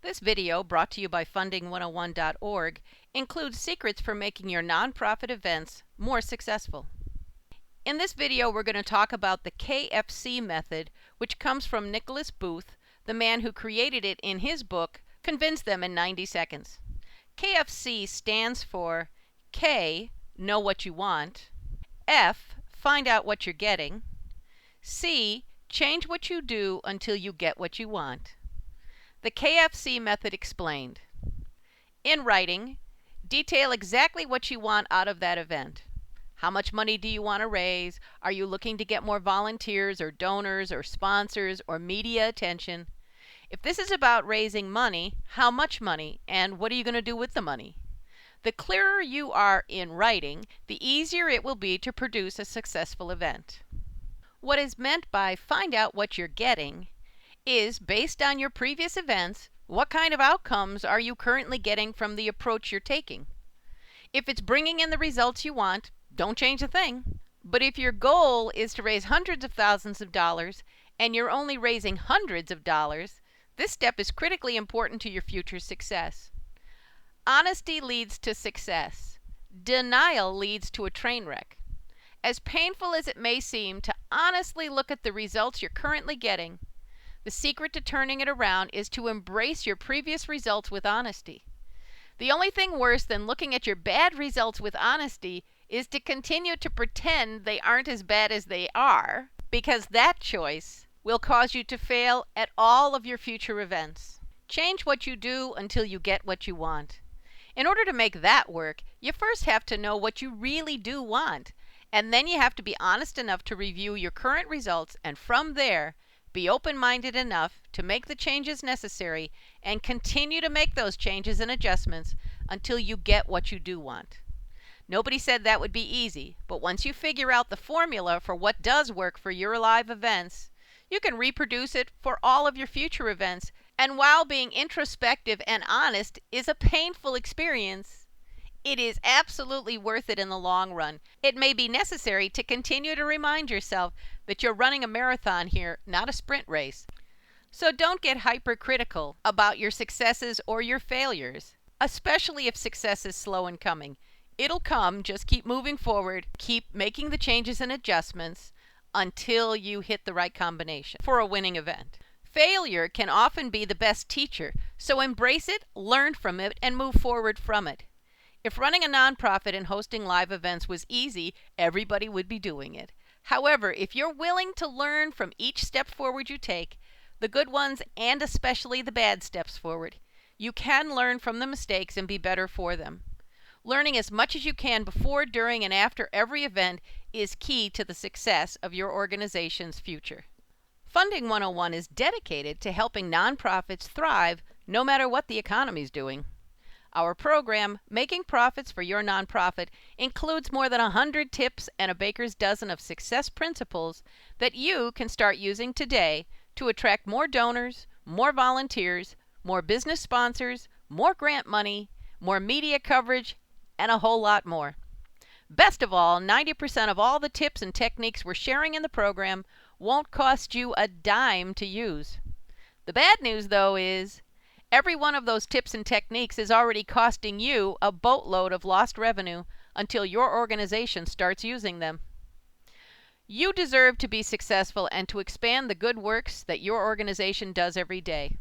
This video, brought to you by Funding101.org, includes secrets for making your nonprofit events more successful. In this video, we're going to talk about the KFC method, which comes from Nicholas Booth, the man who created it in his book, Convince Them in 90 Seconds. KFC stands for K, know what you want; F, find out what you're getting; C, change what you do until you get what you want. The KFC method explained. In writing, detail exactly what you want out of that event. How much money do you want to raise? Are you looking to get more volunteers or donors or sponsors or media attention? If this is about raising money, how much money and what are you going to do with the money? The clearer you are in writing, the easier it will be to produce a successful event. What is meant by find out what you're getting is, based on your previous events, what kind of outcomes are you currently getting from the approach you're taking? If it's bringing in the results you want, don't change a thing. But if your goal is to raise hundreds of thousands of dollars and you're only raising hundreds of dollars, this step is critically important to your future success. Honesty leads to success. Denial leads to a train wreck. As painful as it may seem to honestly look at the results you're currently getting, the secret to turning it around is to embrace your previous results with honesty. The only thing worse than looking at your bad results with honesty is to continue to pretend they aren't as bad as they are, because that choice will cause you to fail at all of your future events. Change what you do until you get what you want. In order to make that work, you first have to know what you really do want, and then you have to be honest enough to review your current results, and from there, be open-minded enough to make the changes necessary and continue to make those changes and adjustments until you get what you do want. Nobody said that would be easy, but once you figure out the formula for what does work for your live events, you can reproduce it for all of your future events. And while being introspective and honest is a painful experience, it is absolutely worth it in the long run. It may be necessary to continue to remind yourself that you're running a marathon here, not a sprint race. So don't get hypercritical about your successes or your failures, especially if success is slow in coming. It'll come, just keep moving forward, keep making the changes and adjustments until you hit the right combination for a winning event. Failure can often be the best teacher, so embrace it, learn from it, and move forward from it. If running a nonprofit and hosting live events was easy, everybody would be doing it. However, if you're willing to learn from each step forward you take, the good ones and especially the bad steps forward, you can learn from the mistakes and be better for them. Learning as much as you can before, during, and after every event is key to the success of your organization's future. Funding 101 is dedicated to helping nonprofits thrive no matter what the economy is doing. Our program, Making Profits for Your Nonprofit, includes more than 100 tips and a baker's dozen of success principles that you can start using today to attract more donors, more volunteers, more business sponsors, more grant money, more media coverage, and a whole lot more. Best of all, 90% of all the tips and techniques we're sharing in the program won't cost you a dime to use. The bad news, though, is every one of those tips and techniques is already costing you a boatload of lost revenue until your organization starts using them. You deserve to be successful and to expand the good works that your organization does every day.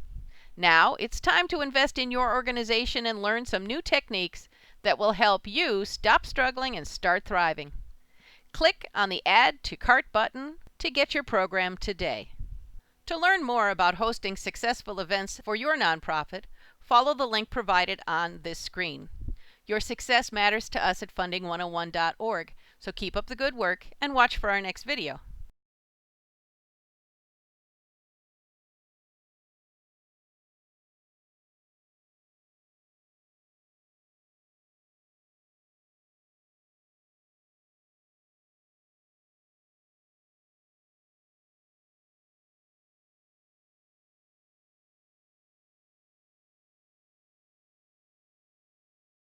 Now, it's time to invest in your organization and learn some new techniques that will help you stop struggling and start thriving. Click on the Add to Cart button to get your program today. To learn more about hosting successful events for your nonprofit, follow the link provided on this screen. Your success matters to us at Funding101.org, so keep up the good work and watch for our next video.